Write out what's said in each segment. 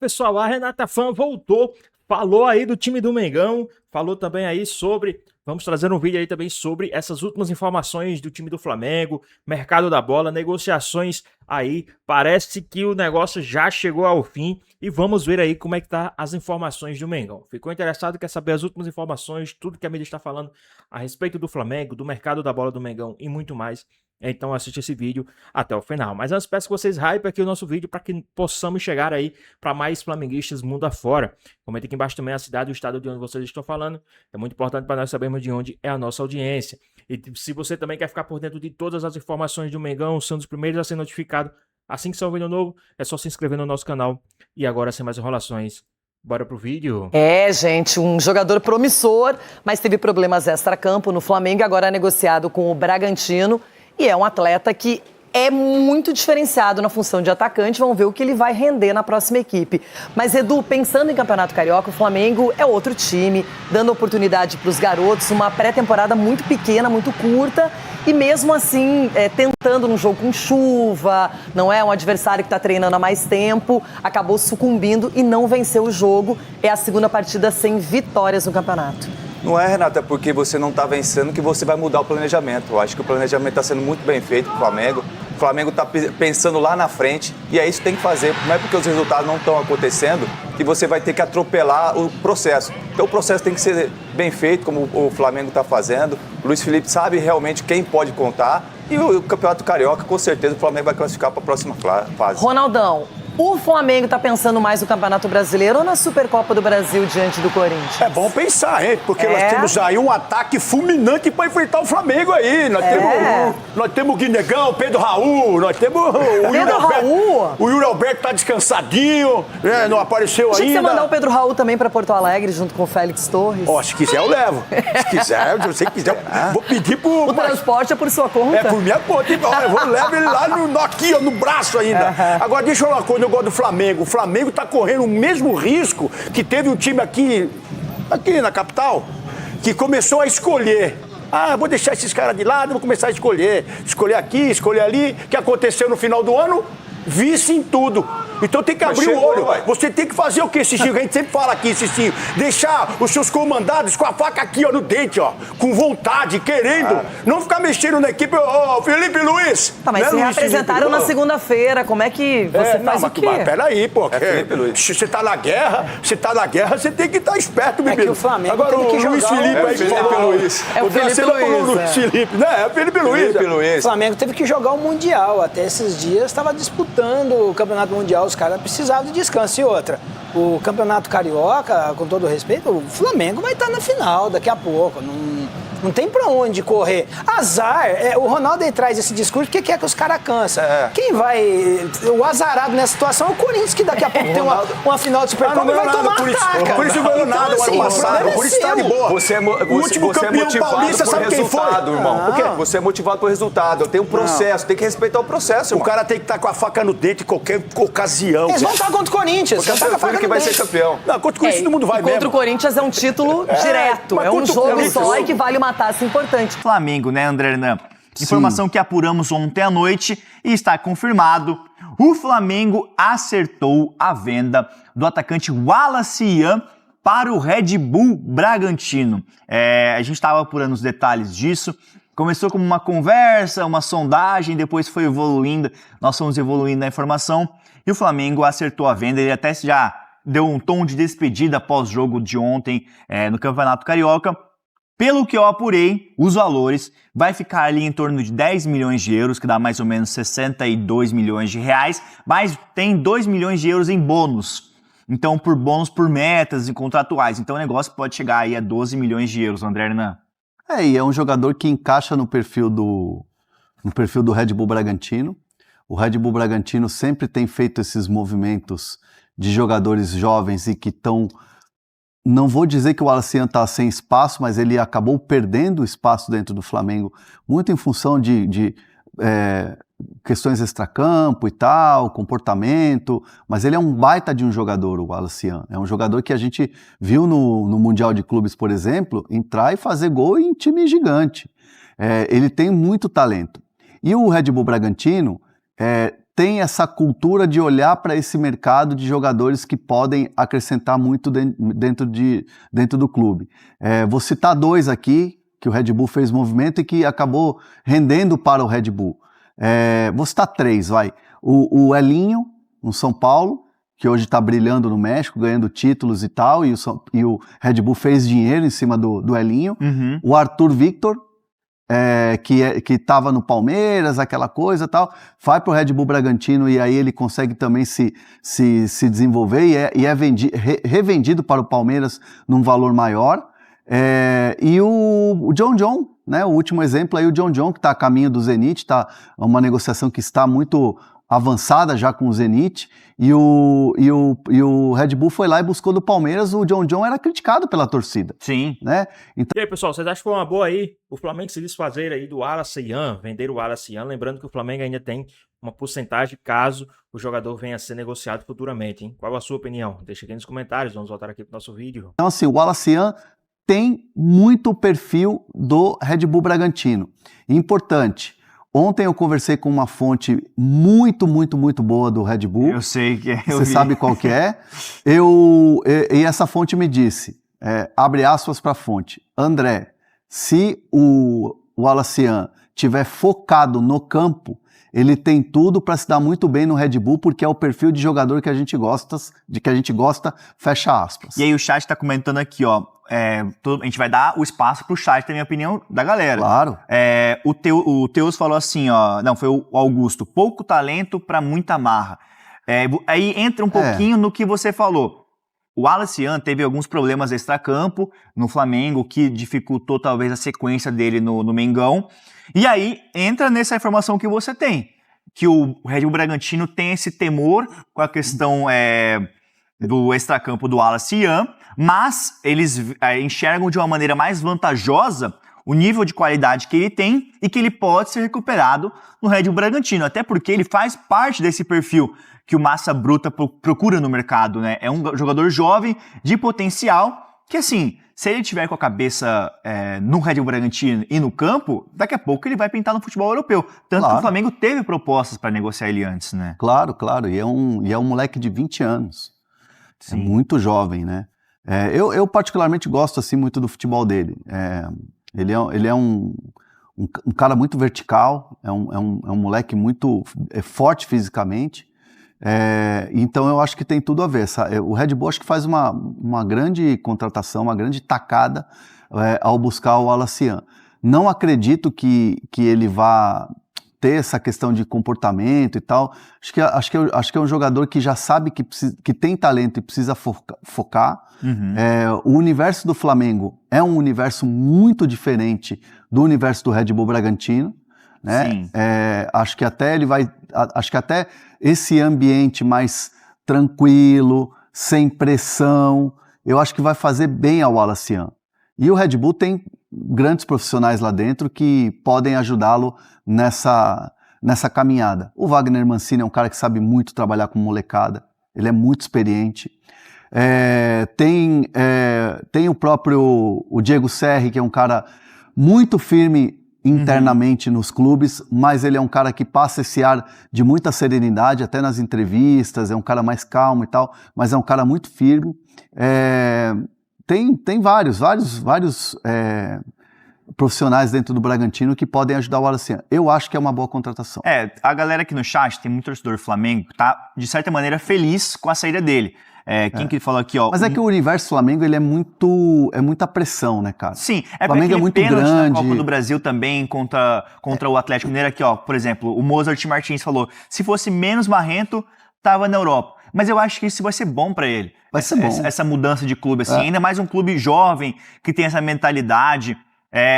Pessoal, a Renata Fã voltou, falou aí do time do Mengão, falou também aí sobre... Vamos trazer um vídeo aí também sobre essas últimas informações do time do Flamengo, mercado da bola, negociações aí. Parece que o negócio já chegou ao fim e vamos ver aí como é que tá as informações do Mengão. Ficou interessado, quer saber as últimas informações, tudo que a mídia está falando a respeito do Flamengo, do mercado da bola do Mengão e muito mais? Então assiste esse vídeo até o final. Mas antes peço que vocês hypem aqui o nosso vídeo para que possamos chegar aí para mais flamenguistas mundo afora. Comente aqui embaixo também a cidade e o estado de onde vocês estão falando. É muito importante para nós sabermos de onde é a nossa audiência. E se você também quer ficar por dentro de todas as informações do Mengão, sendo os primeiros a ser notificado assim que sair um vídeo novo, é só se inscrever no nosso canal. E agora, sem mais enrolações, bora pro vídeo. Gente, um jogador promissor, mas teve problemas extra-campo no Flamengo, agora é negociado com o Bragantino. E é um atleta que é muito diferenciado na função de atacante. Vamos ver o que ele vai render na próxima equipe. Mas, Edu, pensando em Campeonato Carioca, o Flamengo é outro time, dando oportunidade para os garotos, uma pré-temporada muito pequena, muito curta, e mesmo assim, tentando num jogo com chuva, não é? Um adversário que está treinando há mais tempo, acabou sucumbindo e não venceu o jogo. É a segunda partida sem vitórias no campeonato. Não é, Renata, porque você não está vencendo que você vai mudar o planejamento. Eu acho que o planejamento está sendo muito bem feito para o Flamengo. O Flamengo está pensando lá na frente e é isso que tem que fazer. Não é porque os resultados não estão acontecendo que você vai ter que atropelar o processo. Então o processo tem que ser bem feito, como o Flamengo está fazendo. O Luiz Felipe sabe realmente quem pode contar. E o Campeonato Carioca, com certeza, o Flamengo vai classificar para a próxima fase. Ronaldão, o Flamengo está pensando mais no Campeonato Brasileiro ou na Supercopa do Brasil diante do Corinthians? É bom pensar, hein? Porque nós temos aí um ataque fulminante para enfrentar o Flamengo aí. Nós temos o Guinegão, o Pedro Raul, nós temos o Yuri Alberto. O Yuri Alberto tá descansadinho, não apareceu ainda. Tinha que você mandar o Pedro Raul também para Porto Alegre, junto com o Félix Torres. Se quiser eu levo. Se quiser, se você quiser, vou pedir pro... O transporte é por sua conta? É por minha conta. Eu levo ele lá aqui, no braço ainda. Agora, deixa eu falar uma coisa, eu gosto do Flamengo. O Flamengo tá correndo o mesmo risco que teve um time aqui na capital, que começou a escolher. Vou deixar esses caras de lado, vou começar a escolher. Escolher aqui, escolher ali. O que aconteceu no final do ano? Vice em tudo. Então tem que abrir o olho. Você tem que fazer o quê, Cicinho? A gente sempre fala aqui, Cicinho. Deixar os seus comandados com a faca aqui, no dente, com vontade, querendo. Não ficar mexendo na equipe. Felipe Luiz. Tá, mas se reapresentaram na segunda-feira. Como é que você faz o quê? Mas peraí, pô. Felipe Luiz. Se você tá na guerra, você tem que estar esperto, bebê. É que o Flamengo agora tem que o jogar Luiz Felipe aí, Felipe Luiz. É o Felipe Luiz. Luiz Felipe. É o Felipe Luiz. O Flamengo teve que jogar o Mundial. Até esses dias estava disputando o Campeonato Mundial. Os caras precisavam de descanso. E outra, o Campeonato Carioca, com todo respeito, o Flamengo vai estar na final daqui a pouco. Não tem pra onde correr. Azar, o Ronaldo aí traz esse discurso porque quer que os caras cansam. Quem vai... O azarado nessa situação é o Corinthians, que daqui a pouco tem uma final de Supercopa e vai tomar ataca. Por isso não ganhou nada o ano passado. Por isso tá de boa. Você é motivado paulista, por sabe quem foi? resultado, irmão. Você é motivado por resultado. Tem um processo, tem que respeitar o processo, irmão. O cara tem que estar com a faca no dente em qualquer ocasião. Eles vão estar contra o Corinthians. Porque é que vai ser campeão. Não, contra o Corinthians todo mundo vai mesmo. Contra o Corinthians é um título direto. É um jogo só e que vale uma taça importante. Flamengo, né, André Hernan? Informação que apuramos ontem à noite e está confirmado. O Flamengo acertou a venda do atacante Wallace Ian para o Red Bull Bragantino. A gente estava apurando os detalhes disso. Começou como uma conversa, uma sondagem, depois foi evoluindo. Nós fomos evoluindo a informação e o Flamengo acertou a venda. Ele até já deu um tom de despedida após o jogo de ontem no Campeonato Carioca. Pelo que eu apurei, os valores vai ficar ali em torno de 10 milhões de euros, que dá mais ou menos 62 milhões de reais, mas tem 2 milhões de euros em bônus. Então, por bônus por metas e contratuais. Então, o negócio pode chegar aí a 12 milhões de euros, André Hernan. E é um jogador que encaixa no perfil do Red Bull Bragantino. O Red Bull Bragantino sempre tem feito esses movimentos de jogadores jovens e que estão... Não vou dizer que o Wallace Ian está sem espaço, mas ele acabou perdendo espaço dentro do Flamengo, muito em função de questões extracampo e tal, comportamento, mas ele é um baita de um jogador, o Wallace Ian. É um jogador que a gente viu no Mundial de Clubes, por exemplo, entrar e fazer gol em time gigante. Ele tem muito talento. E o Red Bull Bragantino têm essa cultura de olhar para esse mercado de jogadores que podem acrescentar muito dentro do clube. Vou citar 2 aqui, que o Red Bull fez movimento e que acabou rendendo para o Red Bull. Vou citar 3, vai. O Elinho, no São Paulo, que hoje está brilhando no México, ganhando títulos e tal, e o Red Bull fez dinheiro em cima do Elinho. O Arthur Victor, que estava no Palmeiras, aquela coisa e tal, vai para o Red Bull Bragantino e aí ele consegue também se desenvolver e é revendido para o Palmeiras num valor maior. E o John, né, o último exemplo aí, o John, que está a caminho do Zenit, tá uma negociação que está muito avançada já com o Zenit, e o Red Bull foi lá e buscou do Palmeiras. O John era criticado pela torcida. Sim. Né? Então, E aí, pessoal, vocês acham que foi uma boa aí o Flamengo se desfazer aí do Wallace Ian, vender o Wallace Ian? Lembrando que o Flamengo ainda tem uma porcentagem caso o jogador venha a ser negociado futuramente, hein? Qual a sua opinião? Deixa aqui nos comentários, vamos voltar aqui pro nosso vídeo. Então, assim, o Wallace Ian tem muito o perfil do Red Bull Bragantino. Importante, ontem eu conversei com uma fonte muito boa do Red Bull. Eu sei que é. Você sabe qual que é. E essa fonte me disse, abre aspas para a fonte, André, se o Wallace Ian tiver focado no campo, ele tem tudo para se dar muito bem no Red Bull, porque é o perfil de jogador que a gente gosta, fecha aspas. E aí o chat tá comentando aqui, ó, a gente vai dar o espaço pro chat, na minha opinião, da galera. Claro. O Teus falou assim, ó, não, foi o Augusto, pouco talento para muita marra. Aí entra um pouquinho no que você falou. O Wallace Ian teve alguns problemas extracampo no Flamengo, que dificultou talvez a sequência dele no Mengão. E aí entra nessa informação que você tem, que o Red Bull Bragantino tem esse temor com a questão do extracampo do Wallace Ian, mas eles enxergam de uma maneira mais vantajosa o nível de qualidade que ele tem e que ele pode ser recuperado no Red Bull Bragantino, até porque ele faz parte desse perfil que o Massa Bruta procura no mercado, né? É um jogador jovem, de potencial, que assim, se ele tiver com a cabeça no Red Bull Bragantino e no campo, daqui a pouco ele vai pintar no futebol europeu. Tanto que o Flamengo teve propostas para negociar ele antes, né? Claro. E é um moleque de 20 anos. Sim. É muito jovem, né? Eu particularmente gosto assim muito do futebol dele. Ele é um cara muito vertical, é um moleque muito forte fisicamente. Então eu acho que tem tudo a ver. O Red Bull acho que faz uma grande contratação, uma grande tacada ao buscar o Wallace Ian. Não acredito que ele vá ter essa questão de comportamento e tal. Acho que é um jogador que já sabe que tem talento e precisa focar. Uhum. O universo do Flamengo é um universo muito diferente do universo do Red Bull Bragantino, né? Sim. Acho que até esse ambiente mais tranquilo, sem pressão, eu acho que vai fazer bem ao Wallace Ian. E o Red Bull tem grandes profissionais lá dentro que podem ajudá-lo nessa caminhada. O Wagner Mancini é um cara que sabe muito trabalhar com molecada, ele é muito experiente. Tem o próprio Diego Serri, que é um cara muito firme internamente nos clubes, mas ele é um cara que passa esse ar de muita serenidade, até nas entrevistas, é um cara mais calmo e tal, mas é um cara muito firme. Tem vários profissionais dentro do Bragantino que podem ajudar o Wallace Ian. Eu acho que é uma boa contratação. A galera aqui no chat, tem muito torcedor do Flamengo, tá de certa maneira feliz com a saída dele. Quem que falou aqui, ó? Mas é que o universo Flamengo, ele é muita pressão, né, cara? Sim, o Flamengo é muito pênalti grande. na Copa do Brasil também contra o Atlético Mineiro aqui, ó. Por exemplo, o Mozart Martins falou, se fosse menos marrento, tava na Europa. Mas eu acho que isso vai ser bom pra ele. Vai ser bom. Essa mudança de clube, assim. Ainda mais um clube jovem, que tem essa mentalidade.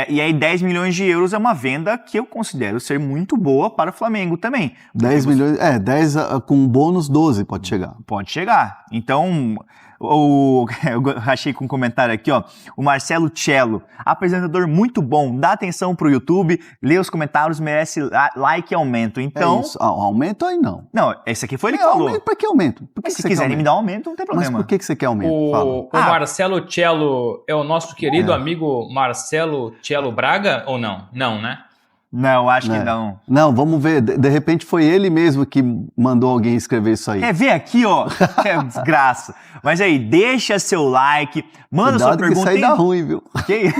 E aí 10 milhões de euros é uma venda que eu considero ser muito boa para o Flamengo também. 10 milhões, 10 com bônus 12 pode chegar. Pode chegar. Então, eu achei com um comentário aqui, ó, o Marcelo Cello, apresentador muito bom, dá atenção pro YouTube, lê os comentários, merece like e aumento. Então, aumento aí não. Não, esse aqui foi ele que falou. Aumento, pra que aumento? Mas se quiserem me dar aumento, não tem problema. Mas por que você quer aumento? O Marcelo Cello é o nosso querido amigo Marcelo Cello Braga ou não? Não, né? Não, acho que não. Não, vamos ver. De repente foi ele mesmo que mandou alguém escrever isso aí. Quer ver aqui, ó? É desgraça. Mas aí, deixa seu like, manda Cuidado sua pergunta. que isso aí dá ruim, viu? Que...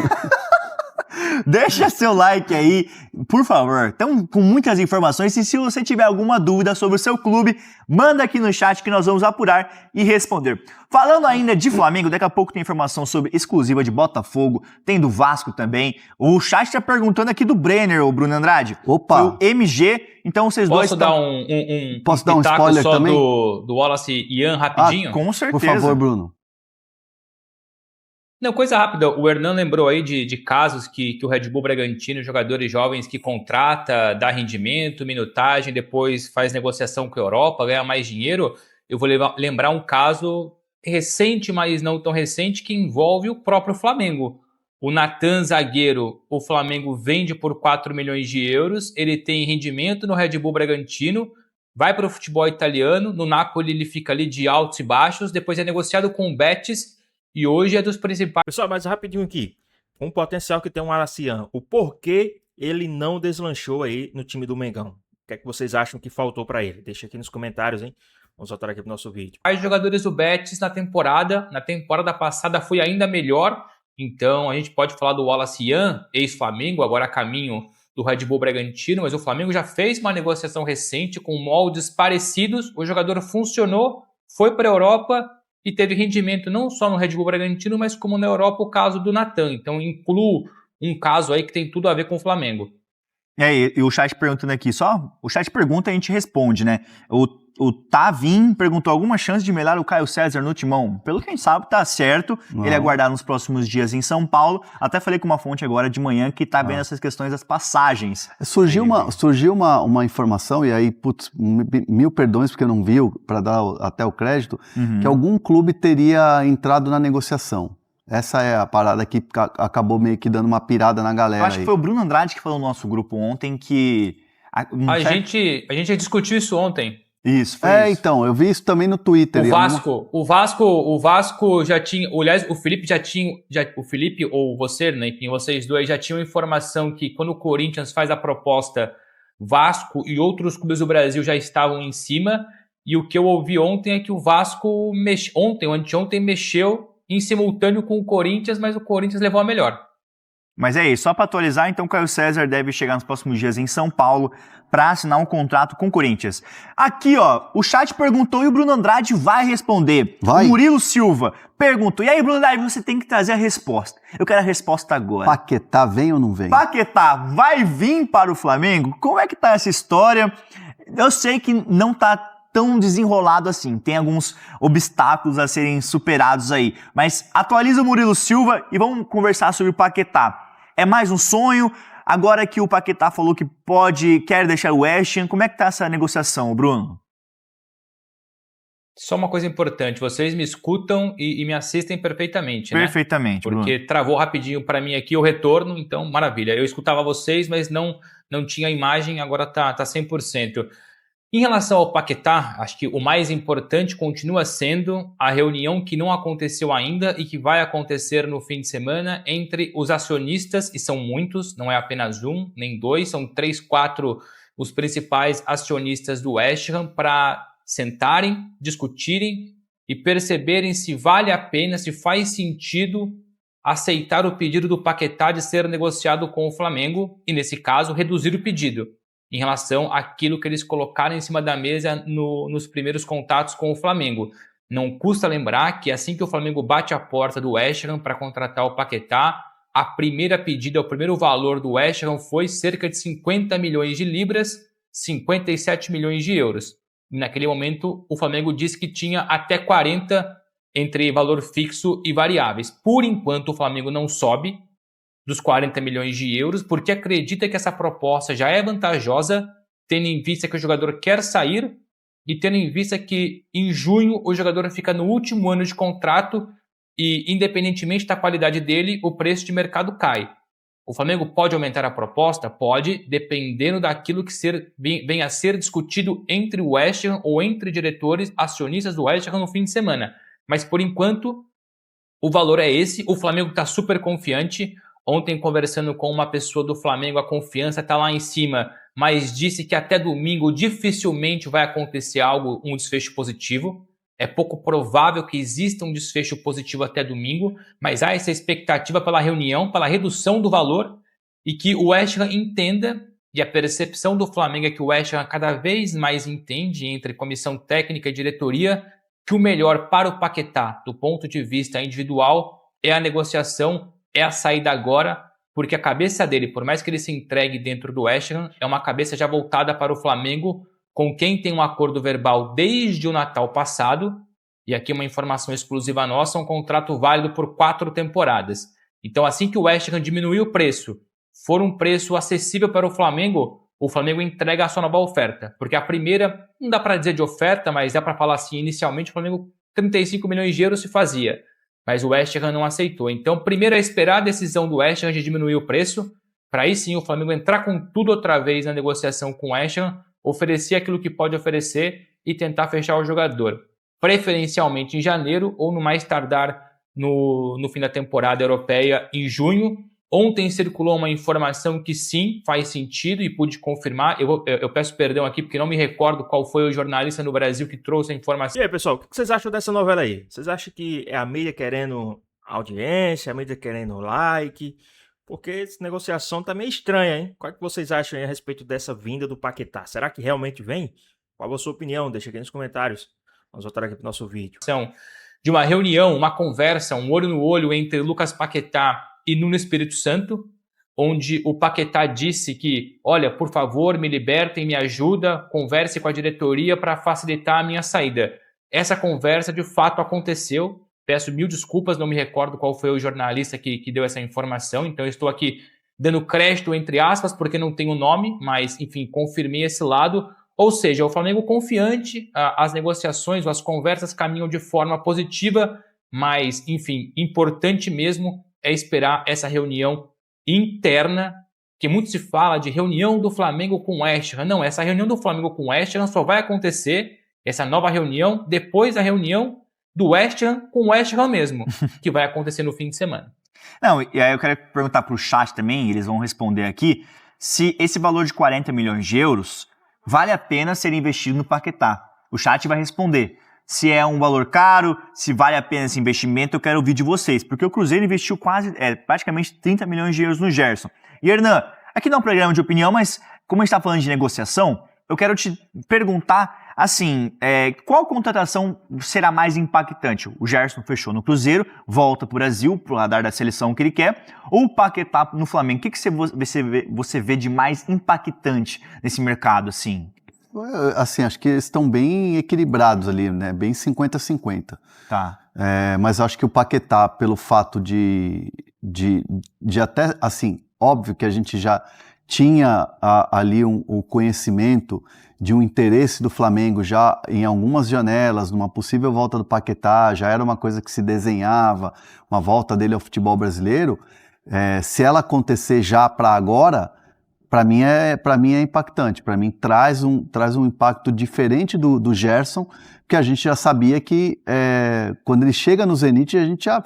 Deixa seu like aí, por favor. Estão com muitas informações e se você tiver alguma dúvida sobre o seu clube, manda aqui no chat que nós vamos apurar e responder. Falando ainda de Flamengo, daqui a pouco tem informação sobre exclusiva de Botafogo, tem do Vasco também. O chat está perguntando aqui do Brenner, o Bruno Andrade. Opa! Foi o MG, então vocês dois... Posso dar Posso dar um pitaco spoiler só também? do Wallace Ian rapidinho? Com certeza. Por favor, Bruno. Não, coisa rápida. O Hernan lembrou aí de casos que o Red Bull Bragantino, jogadores jovens que contrata, dá rendimento, minutagem, depois faz negociação com a Europa, ganha mais dinheiro. Eu vou lembrar um caso recente, mas não tão recente, que envolve o próprio Flamengo. O Natan, zagueiro, o Flamengo vende por 4 milhões de euros, ele tem rendimento no Red Bull Bragantino, vai para o futebol italiano, no Napoli ele fica ali de altos e baixos, depois é negociado com o Betis, e hoje é dos principais. Pessoal, mas rapidinho aqui. Com o potencial que tem um Aracian, o porquê ele não deslanchou aí no time do Mengão? O que é que vocês acham que faltou para ele? Deixa aqui nos comentários, hein? Vamos voltar aqui pro nosso vídeo. Os jogadores do Betis na temporada passada foi ainda melhor. Então a gente pode falar do Wallace Ian, ex-Flamengo, agora a caminho do Red Bull Bragantino, mas o Flamengo já fez uma negociação recente com moldes parecidos. O jogador funcionou, foi para a Europa e teve rendimento não só no Red Bull Bragantino, mas como na Europa o caso do Natan. Então incluo um caso aí que tem tudo a ver com o Flamengo. E o chat perguntando aqui, o chat pergunta e a gente responde, né? O Tavim perguntou alguma chance de melhorar o Caio César no Timão? Pelo que a gente sabe, tá certo. Não. Ele é aguardado nos próximos dias em São Paulo. Até falei com uma fonte agora de manhã que tá vendo essas questões das passagens. Surgiu uma informação, e aí, putz, mil perdões porque eu não vi, para dar até o crédito, que algum clube teria entrado na negociação. Essa é a parada que acabou meio que dando uma pirada na galera. Eu acho que foi o Bruno Andrade que falou no nosso grupo ontem que... A gente discutiu isso ontem. Isso, foi isso. Então, eu vi isso também no Twitter. O Vasco já tinha, aliás, o Felipe já tinha, o Felipe ou você, né, enfim, vocês dois já tinham informação que quando o Corinthians faz a proposta, Vasco e outros clubes do Brasil já estavam em cima, e o que eu ouvi ontem é que o Vasco ontem ou anteontem mexeu em simultâneo com o Corinthians, mas o Corinthians levou a melhor. Mas é isso, só para atualizar, então o Caio César deve chegar nos próximos dias em São Paulo para assinar um contrato com o Corinthians. Aqui, ó, o chat perguntou e o Bruno Andrade vai responder. Vai. O Murilo Silva perguntou. E aí, Bruno Andrade, você tem que trazer a resposta. Eu quero a resposta agora. Paquetá vem ou não vem? Paquetá vai vir para o Flamengo? Como é que tá essa história? Eu sei que não tá tão desenrolado assim, tem alguns obstáculos a serem superados aí, mas atualiza o Murilo Silva e vamos conversar sobre o Paquetá. É mais um sonho? Agora que o Paquetá falou que quer deixar o West Ham, como é que tá essa negociação, Bruno? Só uma coisa importante, vocês me escutam e me assistem perfeitamente, né? Perfeitamente, porque Bruno. Travou rapidinho para mim aqui o retorno, então maravilha. Eu escutava vocês, mas não tinha imagem, agora tá 100%. Em relação ao Paquetá, acho que o mais importante continua sendo a reunião que não aconteceu ainda e que vai acontecer no fim de semana entre os acionistas, e são muitos, não é apenas um, nem dois, são 3, 4 os principais acionistas do West Ham para sentarem, discutirem e perceberem se vale a pena, se faz sentido aceitar o pedido do Paquetá de ser negociado com o Flamengo e, nesse caso, reduzir o pedido em relação àquilo que eles colocaram em cima da mesa nos primeiros contatos com o Flamengo. Não custa lembrar que assim que o Flamengo bate a porta do West Ham para contratar o Paquetá, a primeira pedida, o primeiro valor do West Ham foi cerca de 50 milhões de libras, 57 milhões de euros. E naquele momento, o Flamengo disse que tinha até 40 entre valor fixo e variáveis. Por enquanto, o Flamengo não sobe dos 40 milhões de euros, porque acredita que essa proposta já é vantajosa, tendo em vista que o jogador quer sair e tendo em vista que em junho o jogador fica no último ano de contrato e, independentemente da qualidade dele, o preço de mercado cai. O Flamengo pode aumentar a proposta? Pode, dependendo daquilo que venha a ser discutido entre o West Ham ou entre diretores acionistas do West Ham no fim de semana. Mas, por enquanto, o valor é esse. O Flamengo está super confiante. Ontem, conversando com uma pessoa do Flamengo, a confiança está lá em cima, mas disse que até domingo dificilmente vai acontecer um desfecho positivo. É pouco provável que exista um desfecho positivo até domingo, mas há essa expectativa pela reunião, pela redução do valor e que o West Ham entenda, e a percepção do Flamengo é que o West Ham cada vez mais entende, entre comissão técnica e diretoria, que o melhor para o Paquetá, do ponto de vista individual, é a negociação, é a saída agora, porque a cabeça dele, por mais que ele se entregue dentro do West Ham, é uma cabeça já voltada para o Flamengo, com quem tem um acordo verbal desde o Natal passado, e aqui uma informação exclusiva nossa, um contrato válido por 4 temporadas. Então, assim que o West Ham diminuir o preço, for um preço acessível para o Flamengo entrega a sua nova oferta. Porque a primeira, não dá para dizer de oferta, mas dá para falar assim, inicialmente o Flamengo 35 milhões de euros se fazia, mas o West Ham não aceitou. Então, primeiro é esperar a decisão do West Ham de diminuir o preço, para aí sim o Flamengo entrar com tudo outra vez na negociação com o West Ham, oferecer aquilo que pode oferecer e tentar fechar o jogador. Preferencialmente em janeiro ou no mais tardar no fim da temporada europeia em junho. Ontem circulou uma informação que sim, faz sentido e pude confirmar. Eu peço perdão aqui porque não me recordo qual foi o jornalista no Brasil que trouxe a informação. E aí, pessoal, o que vocês acham dessa novela aí? Vocês acham que é a mídia querendo audiência, a mídia querendo like? Porque essa negociação tá meio estranha, hein? Qual é que vocês acham aí a respeito dessa vinda do Paquetá? Será que realmente vem? Qual a sua opinião? Deixa aqui nos comentários. Vamos voltar aqui pro nosso vídeo. De uma reunião, uma conversa, um olho no olho entre Lucas Paquetá e Nuno Espírito Santo, onde o Paquetá disse que, olha, por favor, me libertem, me ajuda, converse com a diretoria para facilitar a minha saída. Essa conversa de fato aconteceu. Peço mil desculpas, não me recordo qual foi o jornalista que deu essa informação, então eu estou aqui dando crédito entre aspas, porque não tenho nome, mas enfim, confirmei esse lado. Ou seja, o Flamengo confiante, as negociações, as conversas caminham de forma positiva, mas enfim, importante mesmo é esperar essa reunião interna, que muito se fala de reunião do Flamengo com o West Ham. Não, essa reunião do Flamengo com o West Ham só vai acontecer, essa nova reunião, depois da reunião do West Ham com o West Ham mesmo, que vai acontecer no fim de semana. Não, e aí eu quero perguntar para o chat também, eles vão responder aqui, se esse valor de 40 milhões de euros vale a pena ser investido no Paquetá. O chat vai responder. Se é um valor caro, se vale a pena esse investimento, eu quero ouvir de vocês, porque o Cruzeiro investiu praticamente 30 milhões de euros no Gerson. E Hernan, aqui não é um programa de opinião, mas como a gente está falando de negociação, eu quero te perguntar, assim, qual contratação será mais impactante? O Gerson fechou no Cruzeiro, volta para o Brasil, para o radar da seleção que ele quer, ou o Paquetá no Flamengo? O que você vê de mais impactante nesse mercado, assim? Assim, acho que eles estão bem equilibrados ali, né? Bem 50-50. Tá. Mas acho que o Paquetá, pelo fato de até, assim, óbvio que a gente já tinha ali o conhecimento de um interesse do Flamengo já em algumas janelas, numa possível volta do Paquetá, já era uma coisa que se desenhava, uma volta dele ao futebol brasileiro. Se ela acontecer já para agora, para mim é impactante, para mim traz um impacto diferente do Gerson, que a gente já sabia que quando ele chega no Zenit, a gente já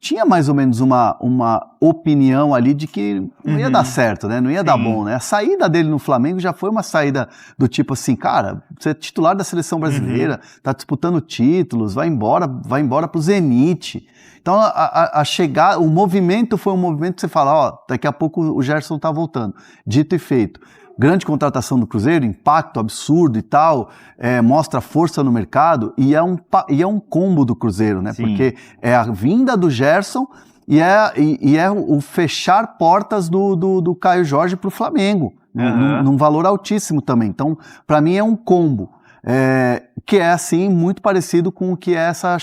tinha mais ou menos uma opinião ali de que não ia dar certo, né? Não ia dar bom, né? A saída dele no Flamengo já foi uma saída do tipo assim, cara, você é titular da seleção brasileira, tá disputando títulos, vai embora pro Zenit. Então a chegada, o movimento foi um movimento que você fala, ó, daqui a pouco o Gerson tá voltando. Dito e feito. Grande contratação do Cruzeiro, impacto absurdo e tal, mostra força no mercado e é um combo do Cruzeiro, né? Sim. Porque é a vinda do Gerson e é o fechar portas do Caio Jorge para o Flamengo, num valor altíssimo também. Então, para mim é um combo. Que é assim muito parecido com o que é essa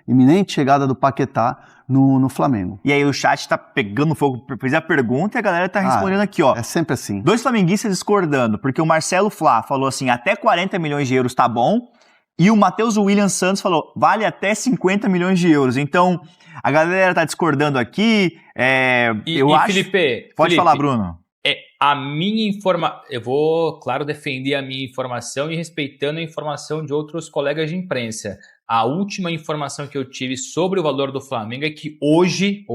iminente chegada do Paquetá no Flamengo. E aí o chat tá pegando fogo, fez a pergunta e a galera tá respondendo aqui, ó. É sempre assim. 2 flamenguistas discordando, porque o Marcelo Flá falou assim, até 40 milhões de euros tá bom, e o Matheus William Santos falou, vale até 50 milhões de euros. Então, a galera tá discordando aqui, Felipe... Pode falar, Bruno. A minha informação... Eu vou, claro, defender a minha informação e respeitando a informação de outros colegas de imprensa. A última informação que eu tive sobre o valor do Flamengo é que hoje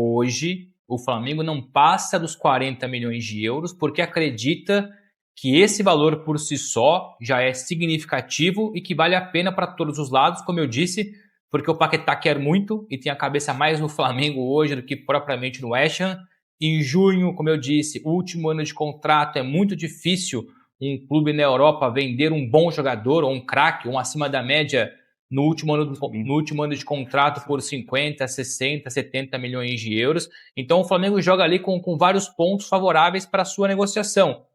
o Flamengo não passa dos 40 milhões de euros porque acredita que esse valor por si só já é significativo e que vale a pena para todos os lados, como eu disse, porque o Paquetá quer muito e tem a cabeça mais no Flamengo hoje do que propriamente no West Ham. Em junho, como eu disse, último ano de contrato, é muito difícil um clube na Europa vender um bom jogador ou um craque, um acima da média no último ano de contrato por 50, 60, 70 milhões de euros. Então o Flamengo joga ali com vários pontos favoráveis para a sua negociação.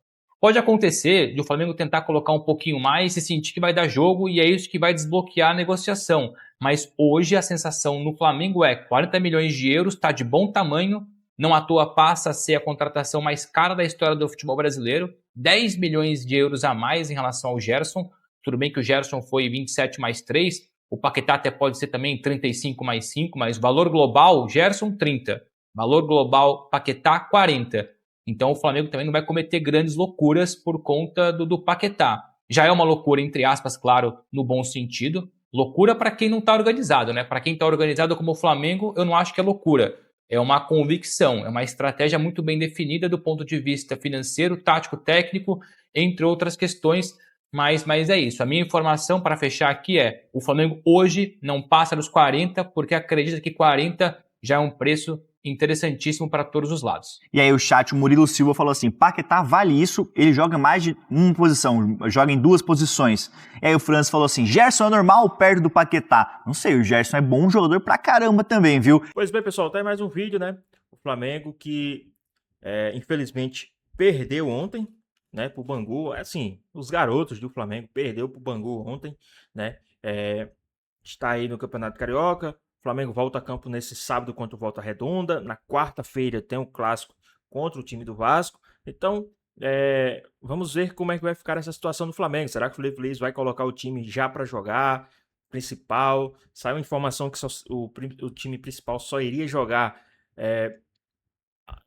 Pode acontecer de o Flamengo tentar colocar um pouquinho mais e sentir que vai dar jogo e é isso que vai desbloquear a negociação. Mas hoje a sensação no Flamengo é 40 milhões de euros, está de bom tamanho, não à toa passa a ser a contratação mais cara da história do futebol brasileiro, 10 milhões de euros a mais em relação ao Gerson. Tudo bem que o Gerson foi 27 mais 3, o Paquetá até pode ser também 35 mais 5, mas valor global, Gerson 30, valor global Paquetá 40. Então o Flamengo também não vai cometer grandes loucuras por conta do Paquetá. Já é uma loucura, entre aspas, claro, no bom sentido. Loucura para quem não está organizado, né? Para quem está organizado como o Flamengo, eu não acho que é loucura. É uma convicção, é uma estratégia muito bem definida do ponto de vista financeiro, tático, técnico, entre outras questões. Mas é isso. A minha informação para fechar aqui é: o Flamengo hoje não passa dos 40 porque acredita que 40 já é um preço interessantíssimo para todos os lados. E aí o chat, o Murilo Silva falou assim, Paquetá vale isso, ele joga mais de uma posição, joga em 2 posições. E aí o Franz falou assim, Gerson é normal perto do Paquetá? Não sei, o Gerson é bom jogador pra caramba também, viu? Pois bem, pessoal, tá aí mais um vídeo, né? O Flamengo que, infelizmente, perdeu ontem, né, pro Bangu. Assim, os garotos do Flamengo perdeu pro Bangu ontem, né? Está aí no Campeonato Carioca. O Flamengo volta a campo nesse sábado contra o Volta Redonda. Na quarta-feira tem um clássico contra o time do Vasco. Então, vamos ver como é que vai ficar essa situação do Flamengo. Será que o Felipe Luiz vai colocar o time já para jogar? Principal. Saiu a informação que o time principal só iria jogar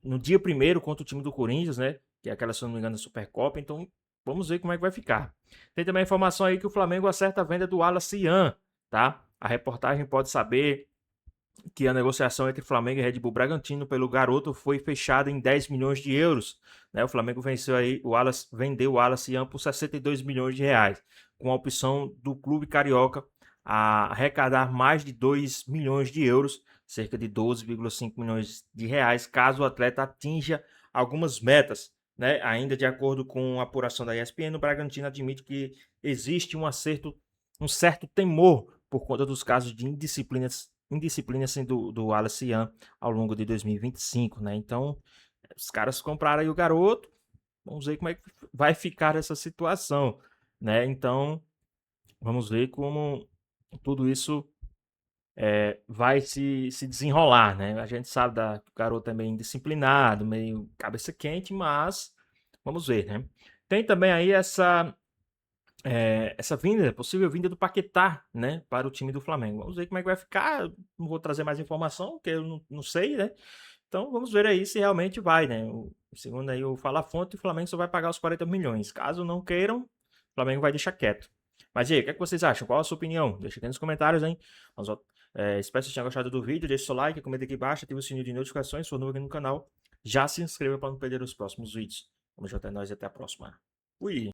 no dia 1º contra o time do Corinthians, né? Que é aquela, se não me engano, Supercopa. Então, vamos ver como é que vai ficar. Tem também a informação aí que o Flamengo acerta a venda do Wallace Ian, tá? A reportagem pode saber que a negociação entre Flamengo e Red Bull Bragantino pelo garoto foi fechada em 10 milhões de euros. Né? O Flamengo vendeu o Wallace Ian por 62 milhões de reais, com a opção do clube carioca a arrecadar mais de 2 milhões de euros, cerca de 12,5 milhões de reais, caso o atleta atinja algumas metas. Né? Ainda de acordo com a apuração da ESPN, o Bragantino admite que existe um certo temor por conta dos casos de indisciplina assim, do Wallace Ian ao longo de 2025, né? Então, os caras compraram aí o garoto, vamos ver como é que vai ficar essa situação, né? Então, vamos ver como tudo isso vai se desenrolar, né? A gente sabe que o garoto é meio indisciplinado, meio cabeça quente, mas vamos ver, né? Tem também aí essa possível vinda do Paquetá, né, para o time do Flamengo. Vamos ver como é que vai ficar. Não vou trazer mais informação, porque eu não sei, né? Então vamos ver aí se realmente vai, né? Segundo aí o Fala Fonte, o Flamengo só vai pagar os 40 milhões. Caso não queiram, o Flamengo vai deixar quieto. Mas e aí, o que é que vocês acham? Qual a sua opinião? Deixa aqui nos comentários, hein? Espero que vocês tenham gostado do vídeo. Deixe seu like, comenta aqui embaixo, ative o sininho de notificações, se for novo aqui no canal. Já se inscreva para não perder os próximos vídeos. Vamos juntar nós e até a próxima. Fui!